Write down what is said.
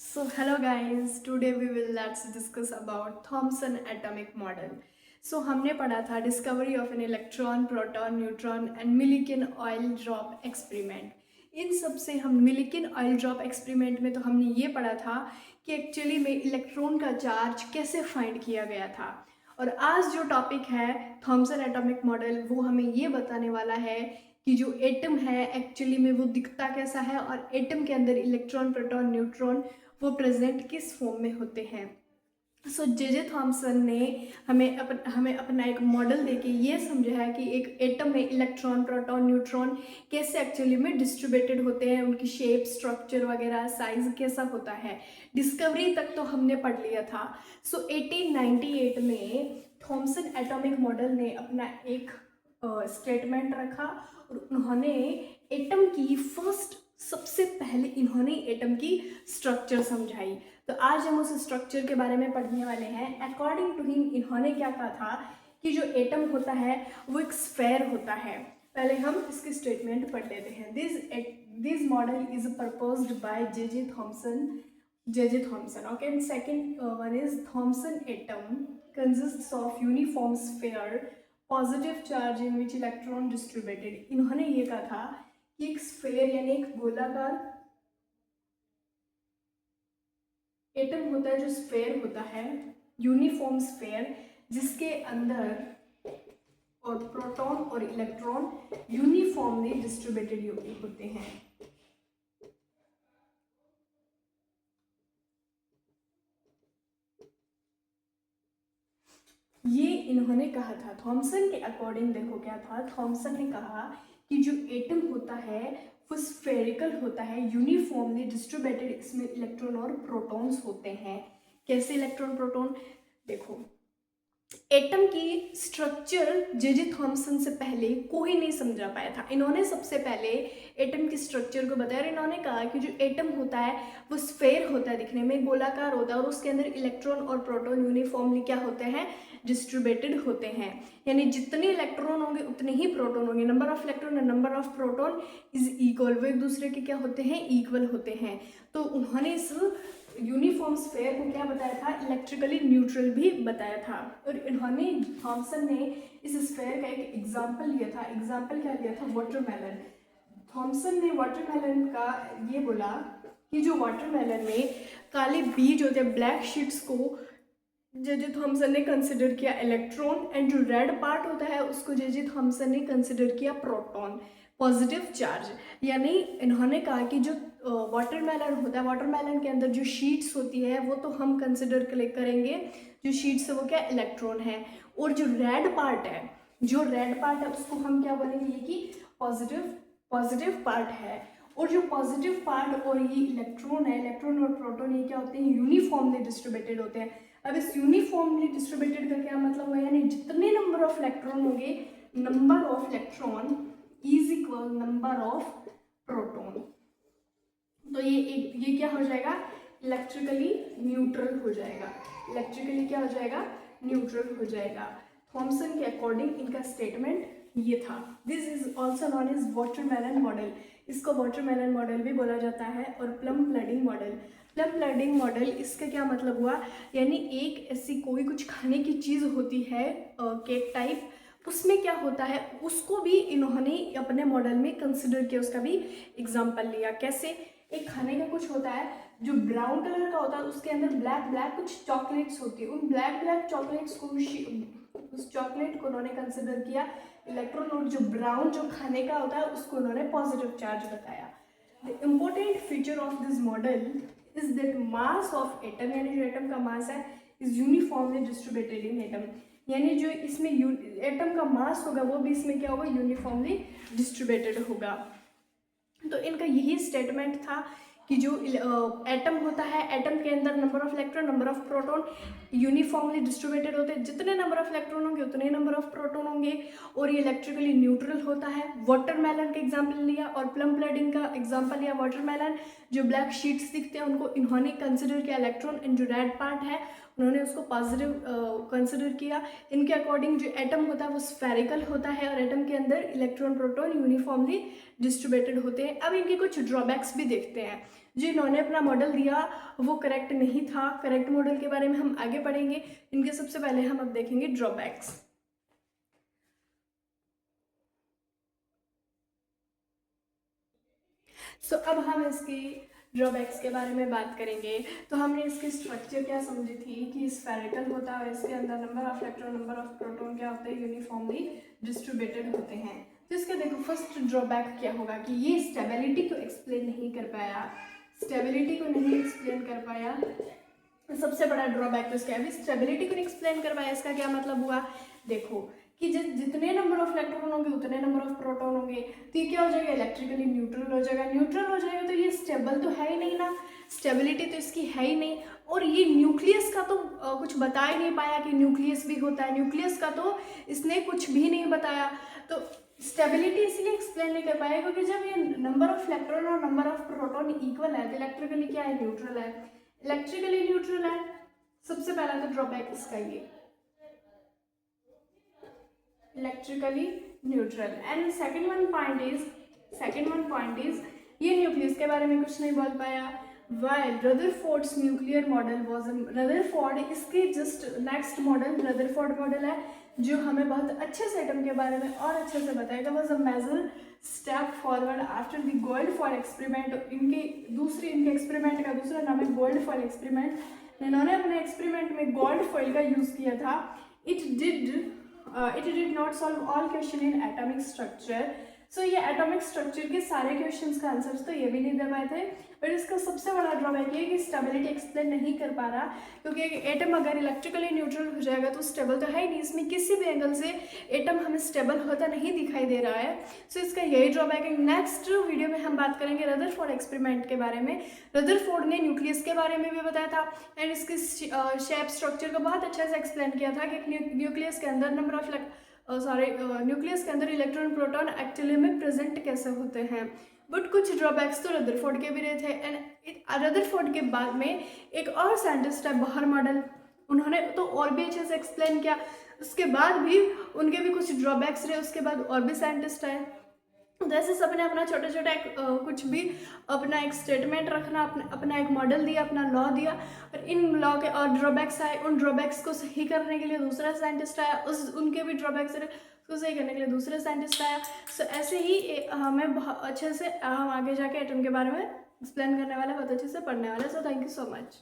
So hello guys, today we will let's discuss about Thomson atomic model. So हमने पढ़ा था discovery of an electron, proton, neutron and Millikan oil drop experiment. इन सब से हम Millikan oil drop experiment में तो हमने ये पढ़ा था कि एक्चुअली में इलेक्ट्रॉन का चार्ज कैसे फाइंड किया गया था। और आज जो टॉपिक है थॉमसन एटॉमिक मॉडल, वो हमें ये बताने वाला है कि जो एटम है एक्चुअली में वो दिखता कैसा है और एटम के अंदर इलेक्ट्रॉन, प्रोटॉन, न्यूट्रॉन वो प्रेजेंट किस फॉर्म में होते हैं। सो जे थॉमसन ने हमें अपना एक मॉडल देके ये समझाया कि एक एटम में इलेक्ट्रॉन, प्रोटॉन, न्यूट्रॉन कैसे एक्चुअली में डिस्ट्रीब्यूटेड होते हैं, उनकी शेप, स्ट्रक्चर वगैरह, साइज कैसा होता है। डिस्कवरी तक तो हमने पढ़ लिया था। सो 1898 में थॉमसन एटॉमिक मॉडल ने अपना एक स्टेटमेंट रखा और उन्होंने एटम की सबसे पहले इन्होंने एटम की स्ट्रक्चर समझाई। तो आज हम उस स्ट्रक्चर के बारे में पढ़ने वाले हैं। अकॉर्डिंग टू हिम इन्होंने क्या कहा था कि जो एटम होता है वो एक स्फेयर होता है। पहले हम इसकी स्टेटमेंट पढ़ लेते हैं। This model is proposed by J J Thomson. Okay, and second one is Thomson atom consists of uniform sphere positive charge in which electron distributed. इन्होंने ये कहा था कि एक स्फेयर यानी एक गोलाकार एटम होता है, जो स्फेयर होता है, यूनिफॉर्म स्फेयर, जिसके अंदर और प्रोटॉन और इलेक्ट्रॉन यूनिफॉर्मली डिस्ट्रीब्यूटेड होते हैं। ये इन्होंने कहा था थॉमसन के अकॉर्डिंग। देखो क्या था, थॉमसन ने कहा कि जो एटम होता है वो स्फेरिकल होता है, यूनिफॉर्मली डिस्ट्रीब्यूटेड, इसमें इलेक्ट्रॉन और प्रोटॉन्स होते हैं। कैसे इलेक्ट्रॉन, प्रोटॉन? देखो, एटम की स्ट्रक्चर जे थॉमसन से पहले कोई नहीं समझा पाया था। इन्होंने सबसे पहले एटम की स्ट्रक्चर को बताया और इन्होंने कहा कि जो एटम होता है वो स्फेयर होता है, दिखने में गोलाकार होता है और उसके अंदर इलेक्ट्रॉन और प्रोटॉन यूनिफॉर्मली क्या होते हैं, डिस्ट्रीब्यूटेड होते हैं। यानी जितने इलेक्ट्रॉन होंगे उतने ही प्रोटॉन होंगे। Number of electron and number of proton is equal, वो एक दूसरे के क्या होते हैं, इक्वल होते हैं। तो उन्होंने इस यूनिफॉर्म स्फेयर को क्या बताया था, इलेक्ट्रिकली न्यूट्रल भी बताया था। और इन्होंने, थॉमसन ने इस स्फेयर का एक एग्जाम्पल लिया था। एग्जाम्पल क्या लिया था, वाटरमेलन। थॉमसन ने वाटरमेलन का ये बोला कि जो वाटरमेलन में काले बीज होते हैं, ब्लैक शीट्स को जे थॉमसन ने कंसिडर किया इलेक्ट्रॉन, एंड जो रेड पार्ट होता है उसको जे थॉमसन ने कंसिडर किया प्रोटॉन, पॉजिटिव चार्ज। यानी इन्होंने कहा कि जो वाटरमेलन होता है, वाटरमेलन के अंदर जो शीट्स होती है वो तो हम कंसिडर करेंगे, जो शीट्स है वो क्या, इलेक्ट्रॉन है। और जो रेड पार्ट है उसको हम क्या बोलेंगे, ये कि पॉजिटिव पार्ट है। और जो पॉजिटिव पार्ट और ये इलेक्ट्रॉन है, इलेक्ट्रॉन और प्रोटॉन, ये क्या होते हैं, यूनिफॉर्मली डिस्ट्रीब्यूटेड होते हैं। अब इस यूनिफॉर्मली डिस्ट्रीब्यूटेड का क्या मतलब हुआ, यानी जितने नंबर ऑफ इलेक्ट्रॉन होंगे, number of electron is equal number of proton. तो ये क्या हो जाएगा, इलेक्ट्रिकली न्यूट्रल हो जाएगा। इलेक्ट्रिकली क्या हो जाएगा, न्यूट्रल हो जाएगा। थॉमसन के अकॉर्डिंग इनका स्टेटमेंट ये था। This is also known as watermelon model. इसको वाटरमेलन मॉडल भी बोला जाता है और plum pudding model. Plum pudding model, इसका क्या मतलब हुआ, यानी एक ऐसी कोई कुछ खाने की चीज़ होती है, केक टाइप, उसमें क्या होता है, उसको भी इन्होंने अपने मॉडल में कंसिडर किया, उसका भी एग्जाम्पल लिया। कैसे, एक खाने का कुछ होता है जो ब्राउन कलर का होता है, उसके अंदर ब्लैक ब्लैक कुछ चॉकलेट्स होती है, उन ब्लैक ब्लैक चॉकलेट्स को, उस चॉकलेट को उन्होंने कंसिडर किया इलेक्ट्रॉन, और जो ब्राउन जो खाने का होता है उसको उन्होंने पॉजिटिव चार्ज बताया। The important feature of this model is that mass of atom, यानी जो एटम का मास है, is uniformly distributed in atom. यानी जो इसमें एटम का मास होगा वो भी इसमें क्या होगा, यूनिफॉर्मली डिस्ट्रीब्यूटेड होगा। तो इनका यही स्टेटमेंट था कि जो एटम होता है, एटम के अंदर number of electron, number of proton uniformly distributed होते हैं। जितने नंबर ऑफ इलेक्ट्रॉन होंगे उतने नंबर ऑफ प्रोटॉन होंगे, और ये इलेक्ट्रिकली न्यूट्रल होता है। वाटरमेलन का एग्जाम्पल लिया और प्लम फ्लडिंग का एग्जाम्पल लिया। वाटरमेलन, जो ब्लैक शीट्स दिखते हैं उनको इन्होंने कंसिडर किया इलेक्ट्रॉन, एंड जो रेड पार्ट है उन्होंने उसको पॉजिटिव कंसिडर किया। इनके अकॉर्डिंग जो एटम होता है वो स्फेरिकल होता है और एटम के अंदर इलेक्ट्रॉन प्रोटॉन यूनिफॉर्मली डिस्ट्रीब्यूटेड होते हैं। अब इनके कुछ ड्रॉबैक्स भी देखते हैं। जो इन्होंने अपना मॉडल दिया वो करेक्ट नहीं था। करेक्ट मॉडल के बारे में हम आगे पढ़ेंगे। इनके सबसे पहले हम अब देखेंगे ड्रॉबैक्स। अब हम इसकी ड्रॉबैक्स के बारे में बात करेंगे। तो हमने इसकी स्ट्रक्चर क्या समझी थी कि स्फेरिकल होता है और इसके अंदर number of electron number of proton क्या होते हैं, यूनिफॉर्मली डिस्ट्रीब्यूटेड होते हैं। तो इसका देखो फर्स्ट ड्रॉबैक क्या होगा कि ये स्टेबिलिटी को एक्सप्लेन नहीं कर पाया। स्टेबिलिटी को नहीं एक्सप्लेन कर पाया, सबसे बड़ा ड्रॉबैक तो इसका अभी स्टेबिलिटी को नहीं एक्सप्लेन कर पाया। इसका क्या मतलब हुआ, देखो कि जितने नंबर ऑफ इलेक्ट्रॉन होंगे उतने नंबर ऑफ प्रोटॉन होंगे, तो ये क्या हो जाएगा, इलेक्ट्रिकली न्यूट्रल हो जाएगा। न्यूट्रल हो जाएगा तो ये स्टेबल तो है ही नहीं ना, स्टेबिलिटी तो इसकी है ही नहीं। और ये न्यूक्लियस का तो कुछ बता ही नहीं पाया कि न्यूक्लियस भी होता है, न्यूक्लियस का तो इसने कुछ भी नहीं बताया। तो स्टेबिलिटी इसलिए एक्सप्लेन नहीं कर पाया क्योंकि जब ये नंबर ऑफ इलेक्ट्रॉन और नंबर ऑफ प्रोटॉन इक्वल है तो इलेक्ट्रिकली क्या है, न्यूट्रल है। इलेक्ट्रिकली न्यूट्रल है, सबसे पहला तो ड्रॉबैक इसका ये electrically neutral. And second one point is ये न्यूक्लियस के बारे में कुछ नहीं बोल पाया। While Rutherford's nuclear model was Rutherford, इसके just next model Rutherford model है जो हमें बहुत अच्छे से एटम के बारे में और अच्छे से बताएगा। Was a major step forward after the gold foil experiment. इनके एक्सपेरिमेंट का दूसरा नाम है गोल्ड फॉइल एक्सपेरिमेंट। इन्होंने अपने एक्सपेरिमेंट में गोल्ड फॉइल का यूज किया था। It did not solve all question in atomic structure. So ये एटॉमिक स्ट्रक्चर के सारे क्वेश्चंस का आंसर्स तो ये भी नहीं दे पाए थे। बट इसका सबसे बड़ा ड्रॉबैक ये कि स्टेबिलिटी एक्सप्लेन नहीं कर पा रहा, क्योंकि एटम अगर इलेक्ट्रिकली न्यूट्रल हो जाएगा तो स्टेबल तो है ही नहीं। इसमें किसी भी एंगल से एटम हमें स्टेबल होता नहीं दिखाई दे रहा है। सो इसका यही ड्रॉबैक है। नेक्स्ट वीडियो में हम बात करेंगे रदरफोर्ड एक्सपेरिमेंट के बारे में। रदरफोर्ड ने न्यूक्लियस के बारे में भी बताया था एंड इसके शेप स्ट्रक्चर को बहुत अच्छे से एक्सप्लेन किया था कि न्यूक्लियस के अंदर नंबर ऑफ न्यूक्लियस के अंदर इलेक्ट्रॉन प्रोटॉन एक्चुअली में प्रेजेंट कैसे होते हैं। बट कुछ ड्रॉबैक्स तो रदरफोर्ड के भी रहे थे। एंड रदरफोर्ड के बाद में एक और साइंटिस्ट है बाहर मॉडल, उन्होंने तो और भी अच्छे से एक्सप्लेन किया। उसके बाद भी उनके भी कुछ ड्रॉबैक्स रहे, उसके बाद और भी साइंटिस्ट आए। जैसे सबने अपना छोटा छोटा कुछ भी अपना एक स्टेटमेंट रखना, अपना एक मॉडल दिया, अपना लॉ दिया, और इन लॉ के और ड्रॉबैक्स आए। उन ड्रॉबैक्स को सही करने के लिए दूसरा साइंटिस्ट आया, उनके भी ड्रॉबैक्स रहे, उसको सही करने के लिए दूसरा साइंटिस्ट आया। सो ऐसे ही हमें बहुत अच्छे से हम आगे जाके एटम के बारे में एक्सप्लेन करने वाले, बहुत अच्छे से पढ़ने वाले। So thank you so much.